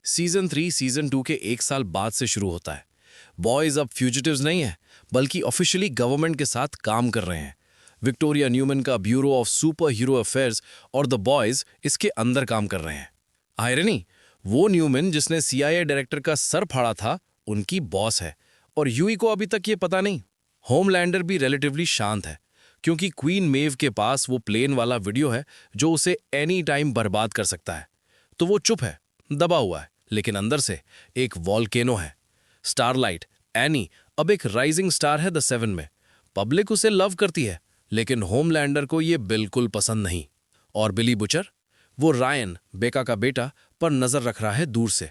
Season 3 season 2 के एक साल बाद से शुरू होता है। बॉयज अब फ्यूजिटिव्स नहीं है, बल्कि ऑफिशियली गवर्नमेंट के साथ काम कर रहे हैं। विक्टोरिया न्यूमैन का bureau of super hero affairs और द बॉयज इसके अंदर काम कर रहे हैं। आयरनी, वो न्यूमैन जिसने CIA डायरेक्टर का सर फाड़ा था, उनकी बॉस है, और यूई को अभी तक ये पता नहीं। होमलैंडर भी रिलेटिवली शांत है, क्योंकि क्वीन मेव के पास वो प्लेन वाला वीडियो है जो उसे एनी टाइम बर्बाद कर सकता है। तो वो चुप है, दबा हुआ है, लेकिन अंदर से एक वॉल्केनो है। स्टारलाइट, एनी, अब एक राइजिंग स्टार है द 7 में। पब्लिक उसे लव करती है, लेकिन होमलैंडर को ये बिल्कुल पसंद नहीं। और बिली बुचर, वो रायन, बेका का बेटा, पर नजर रख रहा है दूर से।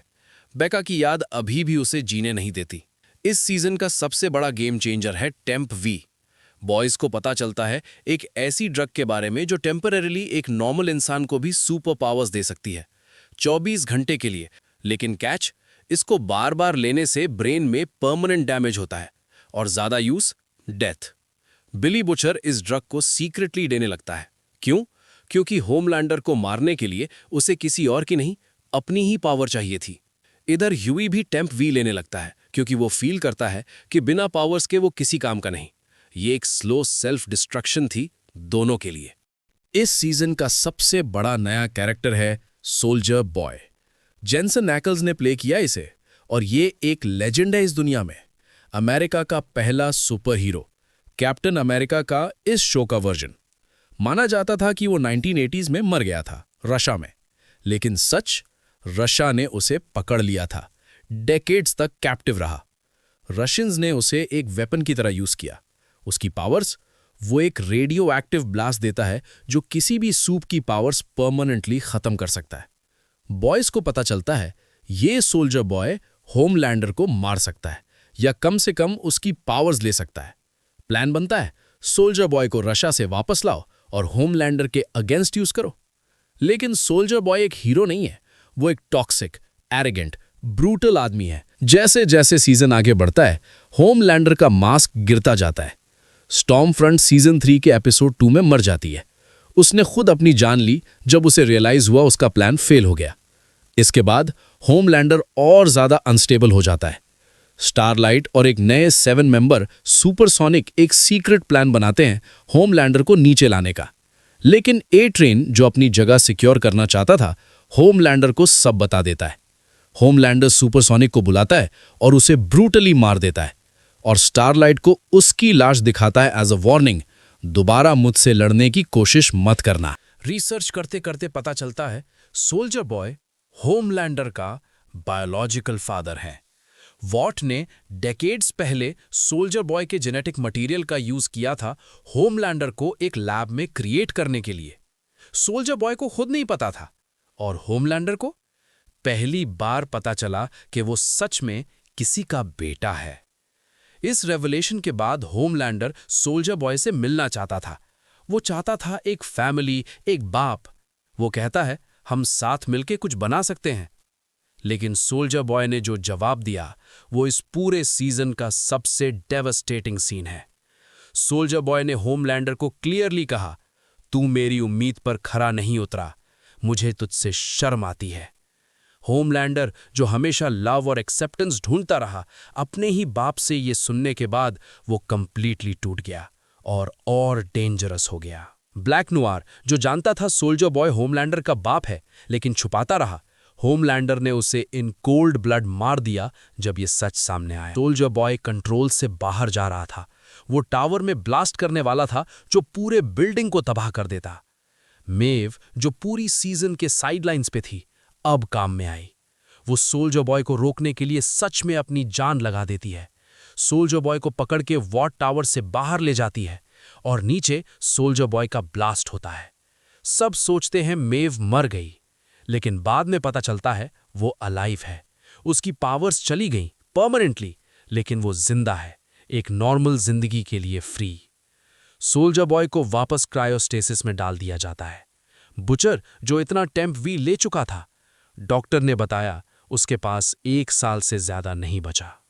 बेका की याद अभी भी उसे जीने नहीं देती। इस सीजन का सबसे बड़ा गेम चेंजर है टेम्प वी। बॉयज को पता चलता है एक ऐसी ड्रग के बारे में जो टेम्पररीली एक नॉर्मल इंसान को भी सुपर पावर्स दे सकती है, 24 घंटे के लिए। लेकिन कैच, इसको बार बार लेने से ब्रेन में परमानेंट डैमेज होता है, और ज्यादा यूज, डेथ। बिली बुचर इस ड्रग को सीक्रेटली देने लगता है। क्यों? क्योंकि होमलैंडर को मारने के लिए उसे किसी और की नहीं, अपनी ही पावर चाहिए थी। इधर ह्यूई भी टेम्प वी लेने लगता है, क्योंकि वो फील करता है कि बिना पावर्स के वो किसी काम का नहीं। ये एक स्लो सेल्फ डिस्ट्रक्शन थी दोनों के लिए। इस सीजन का सबसे बड़ा नया कैरेक्टर है सोल्जर बॉय। जेंसन एक्ल्स ने प्ले किया इसे, और ये एक लेजेंड है इस दुनिया में। अमेरिका का पहला सुपर हीरो, कैप्टन अमेरिका का इस शो का वर्जन। माना जाता था कि वो 1980s में मर गया था रशिया में, लेकिन सच, रशिया ने उसे पकड़ लिया था। डेकेड्स तक कैप्टिव रहा। रशियंस ने उसे एक वेपन की तरह यूज किया। उसकी पावर्स, वो एक रेडियो एक्टिव ब्लास्ट देता है जो किसी भी सूप की पावर्स परमानेंटली खत्म कर सकता है। बॉयज को पता चलता है ये सोल्जर बॉय होमलैंडर को मार सकता है, या कम से कम उसकी पावर्स ले सकता है। प्लान बनता है, सोल्जर बॉय को रशिया से वापस लाओ और होमलैंडर के अगेंस्ट यूज करो। लेकिन सोल्जर बॉय एक हीरो नहीं है, वो एक टॉक्सिक, एरोगेंट, ब्रूटल आदमी है। जैसे जैसे सीजन आगे बढ़ता है, होमलैंडर का मास्क गिरता जाता है। स्टॉर्म फ्रंट सीजन 3 के एपिसोड 2 में मर जाती है। उसने खुद अपनी जान ली जब उसे रियलाइज हुआ उसका प्लान फेल हो गया। इसके बाद होमलैंडर और ज्यादा अनस्टेबल हो जाता है। स्टारलाइट और एक नए 7 मेंबर सुपरसोनिक एक सीक्रेट प्लान बनाते हैं होमलैंडर को नीचे लाने का। लेकिन ए ट्रेन, जो अपनी जगह सिक्योर करना चाहता था, होमलैंडर को सब बता देता है। होमलैंडर सुपरसोनिक को बुलाता है और उसे ब्रूटली मार देता है, और स्टारलाइट को उसकी लाश दिखाता है एज अ वार्निंग, दोबारा मुझसे लड़ने की कोशिश मत करना। रिसर्च करते करते पता चलता है सोल्जर बॉय होमलैंडर का बायोलॉजिकल फादर है। वॉट ने डेकेड्स पहले सोल्जर बॉय के जेनेटिक मटेरियल का यूज किया था होमलैंडर को एक लैब में क्रिएट करने के लिए। सोल्जर बॉय को खुद नहीं पता था, और होमलैंडर को पहली बार पता चला कि वो सच में किसी का बेटा है। इस रेवलेशन के बाद होमलैंडर सोल्जर बॉय से मिलना चाहता था। वो चाहता था एक फैमिली, एक बाप। वो कहता है, हम साथ मिलके कुछ बना सकते हैं। लेकिन सोल्जर बॉय ने जो जवाब दिया, वो इस पूरे सीजन का सबसे डेवस्टेटिंग सीन है। सोल्जर बॉय ने होमलैंडर को क्लियरली कहा, तू मेरी उम्मीद पर खरा नहीं उतरा, मुझे तुझसे शर्म आती है। होमलैंडर, जो हमेशा लव और एक्सेप्टेंस ढूंढता रहा, अपने ही बाप से ये सुनने के बाद वो कंप्लीटली टूट गया और डेंजरस हो गया। ब्लैक नुआर, जो जानता था सोल्जर बॉय होमलैंडर का बाप है, लेकिन छुपाता रहा। होमलैंडर ने उसे इन कोल्ड ब्लड मार दिया जब ये सच सामने आया। सोल्जर बॉय कंट्रोल से बाहर जा रहा था। वो टावर में ब्लास्ट करने वाला था जो पूरे बिल्डिंग को तबाह कर देता। मेव, जो पूरी सीजन के साइडलाइंस पे थी, अब काम में आई। वो सोल्जर बॉय को रोकने के लिए सच में अपनी जान लगा देती है। सोल्जर बॉय को पकड़ के वॉट टावर से बाहर ले जाती है, और नीचे सोल्जर बॉय का ब्लास्ट होता है। सब सोचते हैं मेव मर गई, लेकिन बाद में पता चलता है वो अलाइव है। उसकी पावर्स चली गईं परमानेंटली, लेकिन वो जिंदा है, एक नॉर्मल जिंदगी के लिए फ्री। सोल्जर बॉय को वापस क्रायोस्टेसिस में डाल दिया जाता है। बुचर, जो इतना टेम्प वी ले चुका था, डॉक्टर ने बताया उसके पास 1 साल से ज्यादा नहीं बचा।